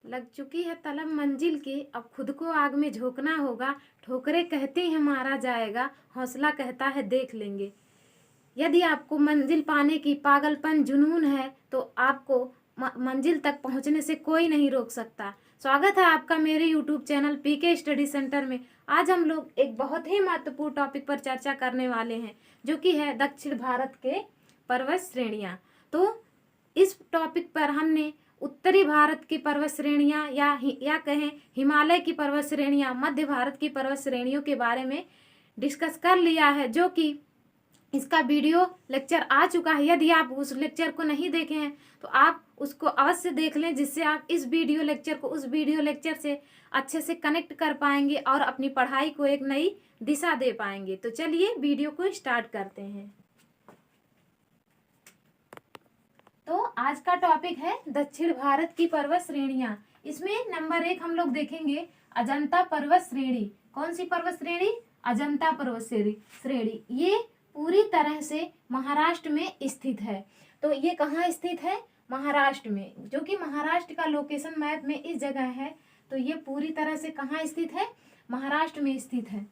लग चुकी है तलब मंजिल की, अब खुद को आग में झोंकना होगा। ठोकरें कहती हैं मारा जाएगा, हौसला कहता है देख लेंगे। यदि आपको मंजिल पाने की पागलपन जुनून है तो आपको मंजिल तक पहुंचने से कोई नहीं रोक सकता। स्वागत है आपका मेरे YouTube channel PK study centre में। आज हम लोग एक बहुत ही महत्वपूर्ण टॉपिक पर चर्चा करने वाले हैं, जो कि है दक्षिण भारत के पर्वत श्रेणियाँ। तो इस टॉपिक पर हमने उत्तरी भारत की पर्वत श्रेणियाँ या कहें हिमालय की पर्वत श्रेणियाँ, मध्य भारत की पर्वत श्रेणियों के बारे में डिस्कस कर लिया है, जो कि इसका वीडियो लेक्चर आ चुका है। यदि आप उस लेक्चर को नहीं देखे हैं तो आप उसको अवश्य देख लें, जिससे आप इस वीडियो लेक्चर को उस वीडियो लेक्चर से अच्छे से कनेक्ट कर पाएंगे और अपनी पढ़ाई को एक नई दिशा दे पाएंगे। तो चलिए वीडियो को स्टार्ट करते हैं। तो आज का टॉपिक है दक्षिण भारत की पर्वत श्रेणियां। इसमें नंबर 1 हम लोग देखेंगे अजंता पर्वत श्रेणी। कौन सी पर्वत श्रेणी? अजंता पर्वत श्रेणी। ये पूरी तरह से महाराष्ट्र में स्थित है। तो ये कहाँ स्थित है? महाराष्ट्र में, जो कि महाराष्ट्र का लोकेशन मैप में इस जगह है। तो ये पूरी तरह से कहाँ स्थित है? महाराष्ट्र में स्थित है।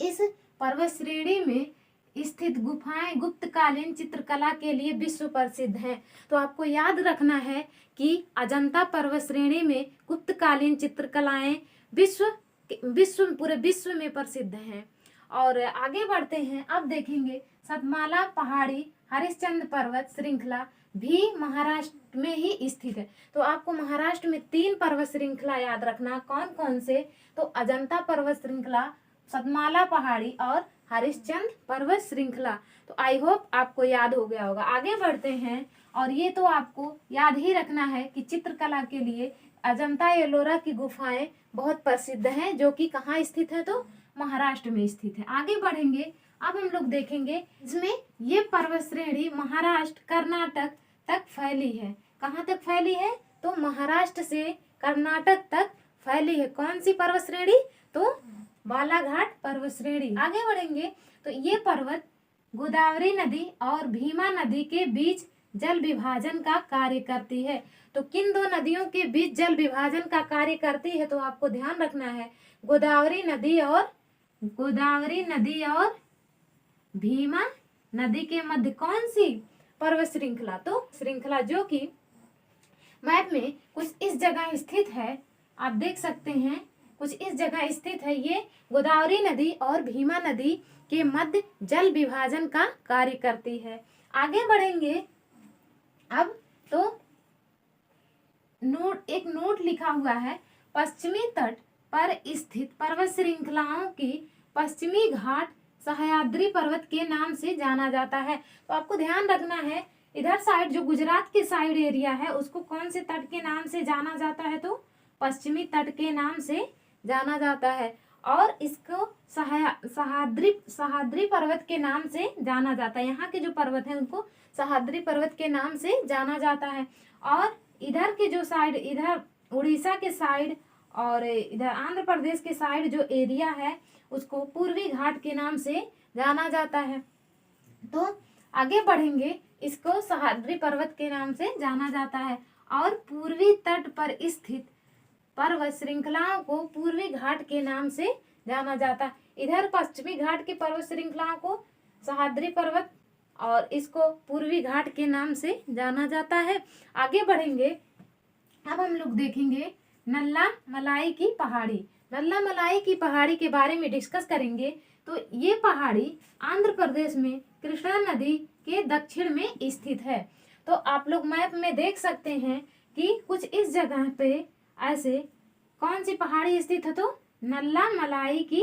इस पर्वत श्रेणी में स्थित गुफाएं गुप्तकालीन चित्रकला के लिए विश्व प्रसिद्ध हैं। तो आपको याद रखना है कि अजंता पर्वत श्रेणी में गुप्तकालीन चित्रकलाएं पूरे विश्व में प्रसिद्ध हैं। और आगे बढ़ते हैं, अब देखेंगे सतमाला पहाड़ी हरिश्चंद्र पर्वत श्रृंखला भी महाराष्ट्र में ही स्थित है। तो आपको महाराष्ट्र में 3 पर्वत श्रृंखला याद रखना। कौन कौन से? तो अजंता पर्वत श्रृंखला, सतमाला पहाड़ी और हरिश्चंद्र पर्वत श्रृंखला। तो आई होप आपको याद हो गया होगा। आगे बढ़ते हैं, और ये तो आपको याद ही रखना है कि चित्रकला के लिए अजंता एलोरा की गुफाएं बहुत प्रसिद्ध हैं, जो कि कहाँ स्थित है? तो महाराष्ट्र में स्थित है। आगे बढ़ेंगे, अब हम लोग देखेंगे इसमें ये पर्वत श्रेणी महाराष्ट्र कर्नाटक तक फैली है। कहाँ तक फैली है? तो महाराष्ट्र से कर्नाटक तक फैली है। कौन सी पर्वत श्रेणी? तो बालाघाट पर्वत श्रेणी। आगे बढ़ेंगे, तो ये पर्वत गोदावरी नदी और भीमा नदी के बीच जल विभाजन का कार्य करती है। तो किन 2 नदियों के बीच जल विभाजन का कार्य करती है? तो आपको ध्यान रखना है गोदावरी नदी और भीमा नदी के मध्य कौन सी पर्वत श्रृंखला? तो श्रृंखला जो कि मैप में कुछ इस जगह स्थित है, आप देख सकते हैं, कुछ इस जगह स्थित है। ये गोदावरी नदी और भीमा नदी के मध्य जल विभाजन का कार्य करती है। आगे बढ़ेंगे, अब तो एक नोट लिखा हुआ है, पश्चिमी तट पर स्थित पर्वत श्रृंखलाओं की पश्चिमी घाट सह्याद्री पर्वत के नाम से जाना जाता है। तो आपको ध्यान रखना है, इधर साइड जो गुजरात के साइड एरिया है उसको कौन से तट के नाम से जाना जाता है? तो पश्चिमी तट के नाम से जाना जाता है। और इसको सह्याद्री पर्वत के नाम से जाना जाता है। यहाँ के जो पर्वत हैं उनको सह्याद्री पर्वत के नाम से जाना जाता है। और इधर के जो साइड, इधर उड़ीसा के साइड और इधर आंध्र प्रदेश के साइड जो एरिया है उसको पूर्वी घाट के नाम से जाना जाता है। तो आगे बढ़ेंगे, इसको सह्याद्री पर्वत के नाम से जाना जाता है। और पूर्वी तट पर स्थित पर्वत श्रृंखलाओं को पूर्वी घाट के नाम से जाना जाता है। इधर पश्चिमी घाट की पर्वत श्रृंखलाओं को सह्याद्री पर्वत और इसको पूर्वी घाट के नाम से जाना जाता है। आगे बढ़ेंगे, अब हम लोग देखेंगे नल्ला मलाई की पहाड़ी। नल्ला मलाई की पहाड़ी के बारे में डिस्कस करेंगे। तो ये पहाड़ी आंध्र प्रदेश में कृष्णा नदी के दक्षिण में स्थित है। तो आप लोग मैप में देख सकते हैं कि कुछ इस जगह पे ऐसे कौन सी पहाड़ी स्थित है? तो नल्ला मलाई की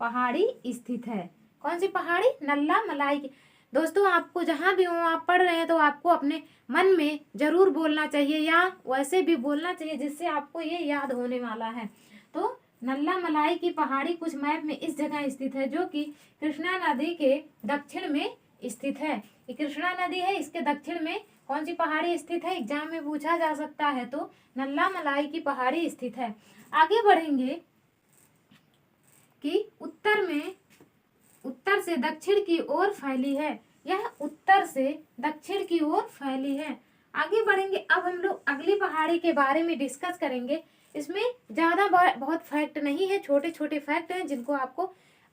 पहाड़ी स्थित है। कौन सी पहाड़ी? नल्ला मलाई की। दोस्तों आपको जहाँ भी हो आप पढ़ रहे हैं तो आपको अपने मन में जरूर बोलना चाहिए या वैसे भी बोलना चाहिए, जिससे आपको ये याद होने वाला है। तो नल्ला मलाई की पहाड़ी कुछ मैप में इस जगह स्थित है, जो कि कृष्णा नदी के दक्षिण में स्थित है। ये कृष्णा नदी है, इसके दक्षिण में कौन सी पहाड़ी स्थित है? एग्जाम में पूछा जा सकता है। तो नल्ला मलाई की पहाड़ी स्थित है। आगे बढ़ेंगे कि उत्तर से दक्षिण की ओर फैली है। यह उत्तर से दक्षिण की ओर फैली है। आगे बढ़ेंगे, अब हम लोग अगली पहाड़ी के बारे में डिस्कस करेंगे। इसमें ज़्यादा बहुत फैक्ट नहीं है, छोटे छोटे फैक्ट हैं जिनको आपको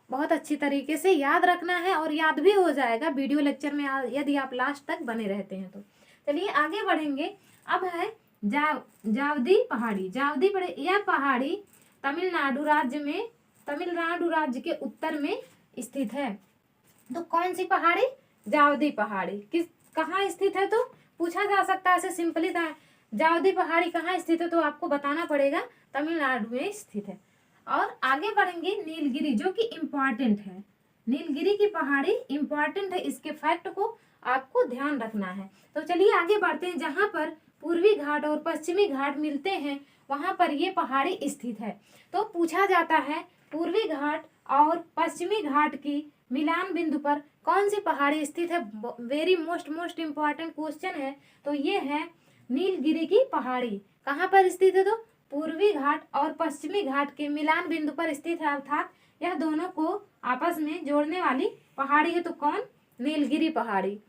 बहुत अच्छी तरीके से याद रखना है और याद भी हो जाएगा वीडियो लेक्चर में यदि आप लास्ट तक बने रहते हैं तो। चलिए आगे बढ़ेंगे। अब है जावदी पहाड़ी। यह पहाड़ी तमिलनाडु राज्य के उत्तर में स्थित है। तो कौन सी पहाड़ी? जावदी पहाड़ी। कहाँ स्थित है तो पूछा जा सकता है ऐसे सिंपली। जावदी पहाड़ी कहाँ स्थित है तो आपको बताना पड़ेगा तमिलनाडु में स्थित है। और आगे बढ़ेंगे नीलगिरी, जो कि इम्पॉर्टेंट है। नीलगिरी की पहाड़ी इम्पॉर्टेंट है, इसके फैक्ट को आपको ध्यान रखना है। तो चलिए आगे बढ़ते हैं। जहाँ पर पूर्वी घाट और पश्चिमी घाट मिलते हैं वहां पर ये पहाड़ी स्थित है। तो पूछा जाता है पूर्वी घाट और पश्चिमी घाट की मिलान बिंदु पर कौन सी पहाड़ी स्थित है? वेरी मोस्ट इम्पॉर्टेंट क्वेश्चन है। तो ये है नीलगिरी की पहाड़ी। कहाँ पर स्थित है? तो पूर्वी घाट और पश्चिमी घाट के मिलान बिंदु पर स्थित है, अर्थात यह दोनों को आपस में जोड़ने वाली पहाड़ी है। तो कौन? नीलगिरी पहाड़ी,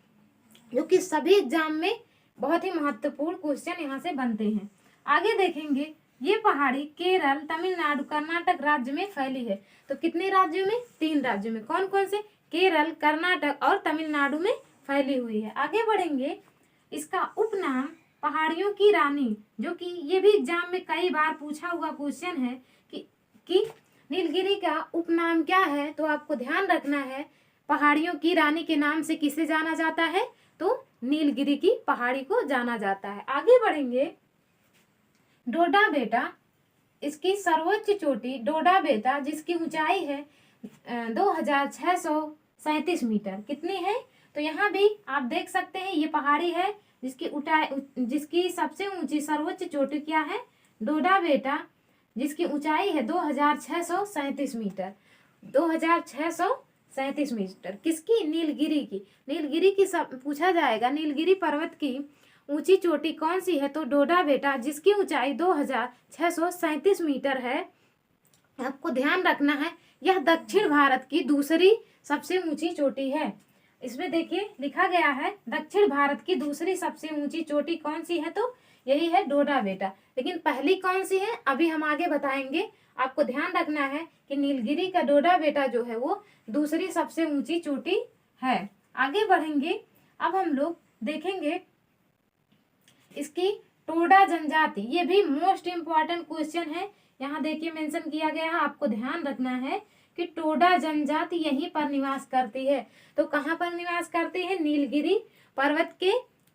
जो कि सभी एग्जाम में बहुत ही महत्वपूर्ण क्वेश्चन यहाँ से बनते हैं। आगे देखेंगे, ये पहाड़ी केरल, तमिलनाडु, कर्नाटक राज्य में फैली है। तो कितने राज्यों में? 3 राज्यों में। कौन कौन से? केरल, कर्नाटक और तमिलनाडु में फैली हुई है। आगे बढ़ेंगे, इसका उपनाम पहाड़ियों की रानी, जो कि ये भी एग्जाम में कई बार पूछा हुआ क्वेश्चन है कि नीलगिरी का उपनाम क्या है? तो आपको ध्यान रखना है पहाड़ियों की रानी के नाम से किसे जाना जाता है? तो नीलगिरी की पहाड़ी को जाना जाता है। आगे बढ़ेंगे, डोडा बेटा, इसकी सर्वोच्च चोटी डोडा बेटा, जिसकी ऊंचाई है 2637 मीटर। कितनी है? तो यहाँ भी आप देख सकते हैं ये पहाड़ी है जिसकी सबसे ऊंची सर्वोच्च चोटी क्या है? डोडा बेटा, जिसकी ऊंचाई है 2637 मीटर। 2637 मीटर किसकी? नीलगिरी की। नीलगिरी की पूछा जाएगा नीलगिरी पर्वत की ऊंची चोटी कौन सी है? तो डोडा बेटा, जिसकी ऊंचाई 2637 मीटर है। आपको ध्यान रखना है यह दक्षिण भारत की दूसरी सबसे ऊंची चोटी है। इसमें देखिए लिखा गया है दक्षिण भारत की दूसरी सबसे ऊंची चोटी कौन सी है? तो यही है डोडा बेटा। लेकिन पहली कौन सी है अभी हम आगे बताएंगे। आपको ध्यान रखना है कि नीलगिरी का डोडा बेटा जो है वो दूसरी सबसे ऊंची चोटी है। आगे बढ़ेंगे, अब हम लोग देखेंगे इसकी टोडा जनजाति। ये भी मोस्ट इम्पॉर्टेंट क्वेश्चन है। यहाँ देखिए मेंशन किया गया है, आपको ध्यान रखना है कि टोडा जनजाति यहीं पर निवास करती है। तो कहाँ पर निवास करती है? नीलगिरी पर्वत के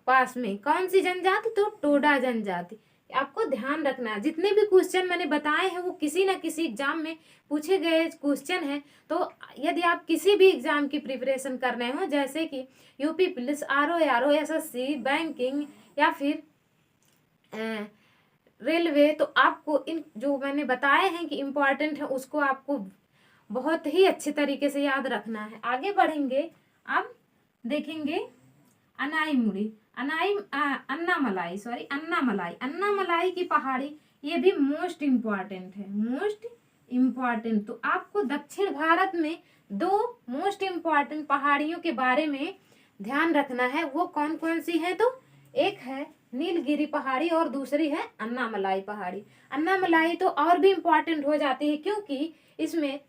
पास में। कौन सी जनजाति? तो टोडा जनजाति। आपको ध्यान रखना है जितने भी क्वेश्चन मैंने बताए हैं वो किसी न किसी एग्जाम में पूछे गए क्वेश्चन है। तो यदि आप किसी भी एग्जाम की प्रिपरेशन कर रहे हो, जैसे कि UP police, RO, SSC, banking या फिर रेलवे, तो आपको इन जो मैंने बताए हैं कि इम्पोर्टेंट है उसको आपको बहुत ही अच्छे तरीके से याद रखना है। आगे बढ़ेंगे, अब देखेंगे अन्नामलाई की पहाड़ी। ये भी मोस्ट इम्पॉर्टेंट है, मोस्ट इम्पॉर्टेंट। तो आपको दक्षिण भारत में 2 मोस्ट इम्पॉर्टेंट पहाड़ियों के बारे में ध्यान रखना है। वो कौन कौन सी है? तो एक है नीलगिरी पहाड़ी और दूसरी है अन्नामलाई पहाड़ी। अन्नामलाई तो और भी इम्पोर्टेंट हो जाती है क्योंकि इसमें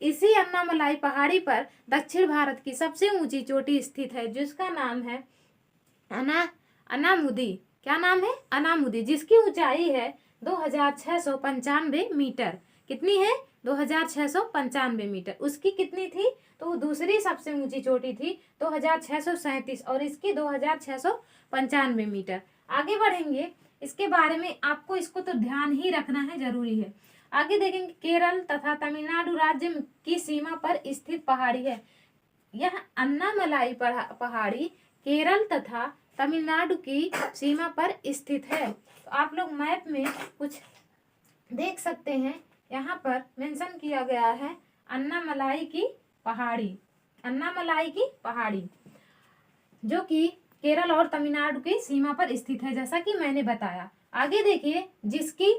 इसी अन्नामलाई पहाड़ी पर दक्षिण भारत की सबसे ऊंची चोटी स्थित है, जिसका नाम है अनामुदी। क्या नाम है? अनामुदी, जिसकी ऊंचाई है 2695 मीटर। कितनी है? 2695 मीटर। उसकी कितनी थी? तो दूसरी सबसे ऊंची चोटी थी 2637 और इसकी 2695 मीटर। आगे बढ़ेंगे, इसके बारे में आपको इसको तो ध्यान ही रखना है, जरूरी है। आगे देखेंगे, केरल तथा तमिलनाडु राज्य की सीमा पर स्थित पहाड़ी है। यह अन्नामलाई पहाड़ी केरल तथा तमिलनाडु की सीमा पर स्थित है। तो आप लोग मैप में कुछ देख सकते हैं, यहाँ पर मेंशन किया गया है अन्नामलाई की पहाड़ी, जो कि केरल और तमिलनाडु की सीमा पर स्थित है, जैसा कि मैंने बताया। आगे देखिए, जिसकी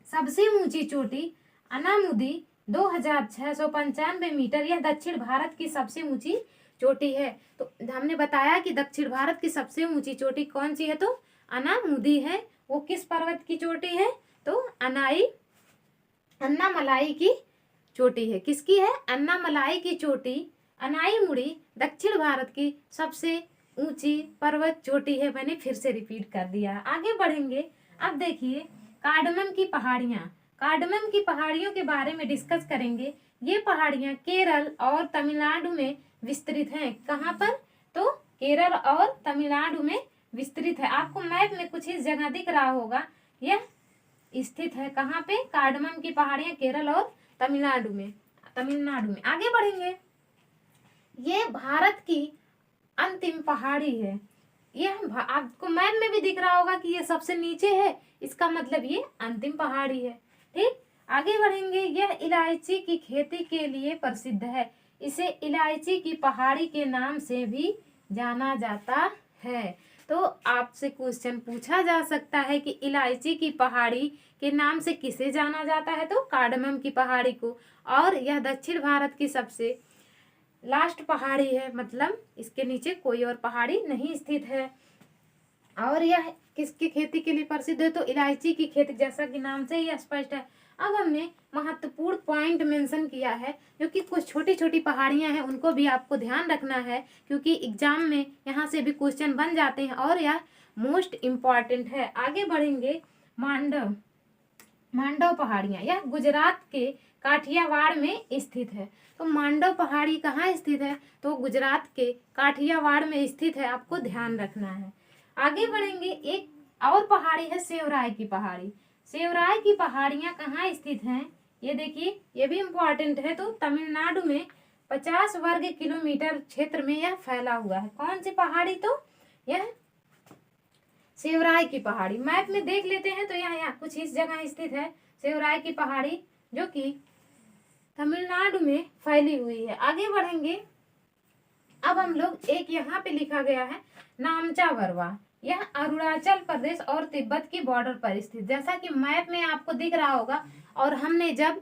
सबसे ऊंची चोटी अनामुदी 2695 मीटर, यह दक्षिण भारत की सबसे ऊंची चोटी है। तो हमने बताया कि दक्षिण भारत की सबसे ऊंची चोटी कौन सी है, तो अनामुदी है। वो किस पर्वत की चोटी है, तो अन्नामलाई की चोटी है। किसकी है, अन्नामलाई की चोटी अनाईमुड़ी दक्षिण भारत की सबसे ऊंची पर्वत चोटी है। मैंने फिर से रिपीट कर दिया। आगे बढ़ेंगे। अब देखिए कार्डमम की पहाड़ियाँ, कार्डमम की पहाड़ियों के बारे में डिस्कस करेंगे। ये पहाड़ियाँ केरल और तमिलनाडु में विस्तृत हैं। कहाँ पर, तो केरल और तमिलनाडु में विस्तृत है। आपको मैप में कुछ इस जगह दिख रहा होगा, यह स्थित है कहाँ पे, कार्डमम की पहाड़ियाँ केरल और तमिलनाडु में। आगे बढ़ेंगे। ये भारत की अंतिम पहाड़ी है। यह आपको मैप में भी दिख रहा होगा कि ये सबसे नीचे है, इसका मतलब ये अंतिम पहाड़ी है। ठीक, आगे बढ़ेंगे। यह इलायची की खेती के लिए प्रसिद्ध है। इसे इलायची की पहाड़ी के नाम से भी जाना जाता है। तो आपसे क्वेश्चन पूछा जा सकता है कि इलायची की पहाड़ी के नाम से किसे जाना जाता है, तो कार्डमम की पहाड़ी को। और यह दक्षिण भारत की सबसे लास्ट पहाड़ी है, मतलब इसके नीचे कोई और पहाड़ी नहीं स्थित है। और यह किसकी खेती के लिए प्रसिद्ध है, तो इलायची की खेती, जैसा कि नाम से ही स्पष्ट है। अब हमने महत्वपूर्ण पॉइंट मेंशन किया है, क्योंकि कुछ छोटी छोटी पहाड़ियां हैं, उनको भी आपको ध्यान रखना है, क्योंकि एग्जाम में यहाँ से भी क्वेश्चन बन जाते हैं और यह मोस्ट इम्पॉर्टेंट है। आगे बढ़ेंगे। मांडव पहाड़ियाँ, यह गुजरात के काठियावाड़ में स्थित है। तो मांडव पहाड़ी कहाँ स्थित है, तो गुजरात के काठियावाड़ में स्थित है, आपको ध्यान रखना है। आगे बढ़ेंगे। एक और पहाड़ी है सेवराय की पहाड़ी। सेवराय की पहाड़ियाँ कहाँ स्थित हैं, ये देखिए, ये भी इम्पोर्टेंट है। तो तमिलनाडु में 50 वर्ग किलोमीटर क्षेत्र में यह फैला हुआ है। कौन सी पहाड़ी, तो यह सेवराय की पहाड़ी। मैप में देख लेते हैं तो यहाँ कुछ इस जगह स्थित है सेवराय की पहाड़ी, जो कि तमिलनाडु में फैली हुई है। आगे बढ़ेंगे। अब हम लोग एक यहाँ पे लिखा गया है नामचा वरवा, यह अरुणाचल प्रदेश और तिब्बत की बॉर्डर पर स्थित, जैसा कि मैप में आपको दिख रहा होगा। और हमने जब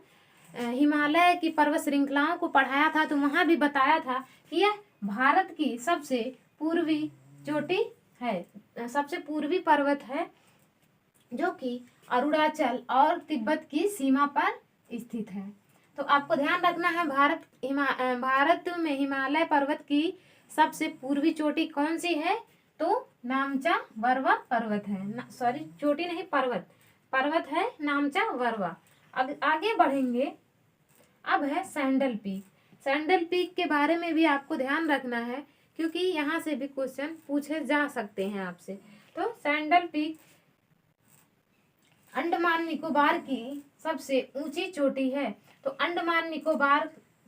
हिमालय की पर्वत श्रृंखलाओं को पढ़ाया था तो वहां भी बताया था कि यह भारत की सबसे पूर्वी चोटी है, सबसे पूर्वी पर्वत है, जो कि अरुणाचल और तिब्बत की सीमा पर स्थित है। तो आपको ध्यान रखना है, भारत में हिमालय पर्वत की सबसे पूर्वी चोटी कौन सी है, तो नामचा वरवा पर्वत है। सॉरी, चोटी नहीं, पर्वत है नामचा वरवा। आगे बढ़ेंगे। अब है सैंडल पीक। सैंडल पीक के बारे में भी आपको ध्यान रखना है, क्योंकि यहाँ से भी क्वेश्चन पूछे जा सकते हैं आपसे। तो सैंडल पीक अंडमान निकोबार की सबसे ऊंची चोटी है। तो अंडमान निकोबार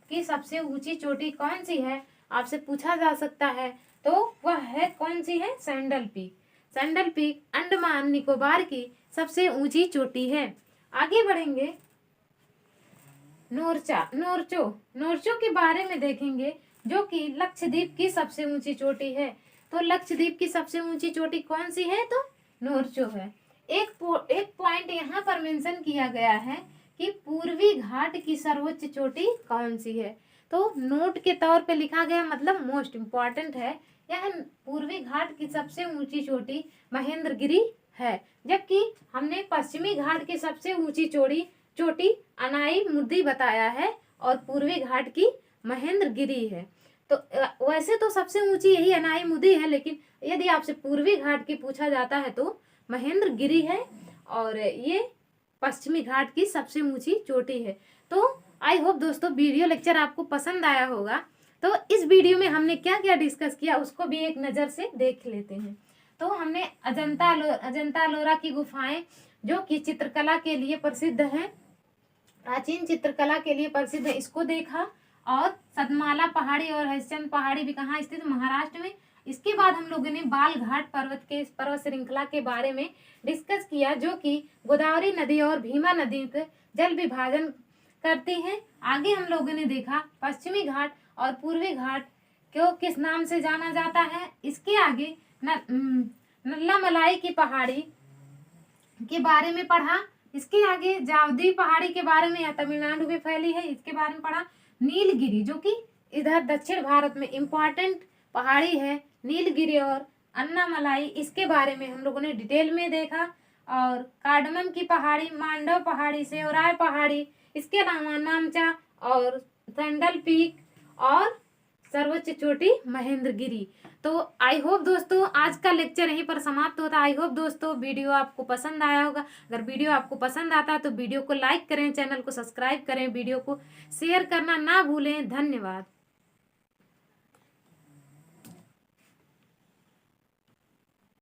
की सबसे ऊंची चोटी कौन सी है, आपसे पूछा जा सकता है। तो वह है कौन सी है, sandal peak. Sandal peak Andaman Nicobar की सबसे ऊंची चोटी है। आगे बढ़ेंगे। नोरचो के बारे में देखेंगे, जो कि लक्षद्वीप की सबसे ऊंची चोटी है। तो लक्षद्वीप की सबसे ऊंची चोटी कौन सी है, तो नोरचो है। एक पॉइंट यहाँ पर मेंशन किया गया है कि पूर्वी घाट की सर्वोच्च चोटी कौन सी है। तो नोट के तौर पे लिखा गया, मतलब मोस्ट इम्पॉर्टेंट है। यह पूर्वी घाट की सबसे ऊंची चोटी महेंद्रगिरी है, जबकि हमने पश्चिमी घाट की सबसे ऊंची चोटी अनाईमुदी बताया है और पूर्वी घाट की महेंद्रगिरी है। तो वैसे तो सबसे ऊंची यही अनाईमुदी है, लेकिन यदि आपसे पूर्वी घाट की पूछा जाता है तो महेंद्रगिरी है, और ये पश्चिमी घाट की सबसे ऊंची चोटी है। तो आई होप दोस्तों वीडियो लेक्चर आपको पसंद आया होगा। तो इस वीडियो में हमने क्या क्या डिस्कस किया उसको भी एक नज़र से देख लेते हैं। तो हमने अजंता एलोरा की गुफाएं, जो कि चित्रकला के लिए प्रसिद्ध हैं, प्राचीन चित्रकला के लिए प्रसिद्ध है, इसको देखा। और सतमाला पहाड़ी और हरिश्चंद्र पहाड़ी भी कहाँ स्थित, महाराष्ट्र में। इसके बाद हम लोगों ने बाल घाट पर्वत श्रृंखला के बारे में डिस्कस किया, जो कि गोदावरी नदी और भीमा नदी के जल विभाजन करती हैं। आगे हम लोगों ने देखा पश्चिमी घाट और पूर्वी घाट को किस नाम से जाना जाता है। इसके आगे नल्लामलाई की पहाड़ी के बारे में पढ़ा। इसके आगे जावदी पहाड़ी के बारे में, या तमिलनाडु में फैली है, इसके बारे में पढ़ा। नीलगिरी, जो कि इधर दक्षिण भारत में इम्पॉर्टेंट पहाड़ी है नीलगिरी और अन्नामलाई, इसके बारे में हम लोगों ने डिटेल में देखा। और कार्डमम की पहाड़ी, मांडव पहाड़ी, सेवराय पहाड़ी, इसके अलावा नामचा और सैंडल पीक और सर्वोच्च चोटी महेंद्रगिरी। तो आई होप दोस्तों आज का लेक्चर यहीं पर समाप्त होता है। आई होप दोस्तों वीडियो आपको पसंद आया होगा। अगर वीडियो आपको पसंद आता है तो वीडियो को लाइक करें, चैनल को सब्सक्राइब करें, वीडियो को शेयर करना ना भूलें। धन्यवाद।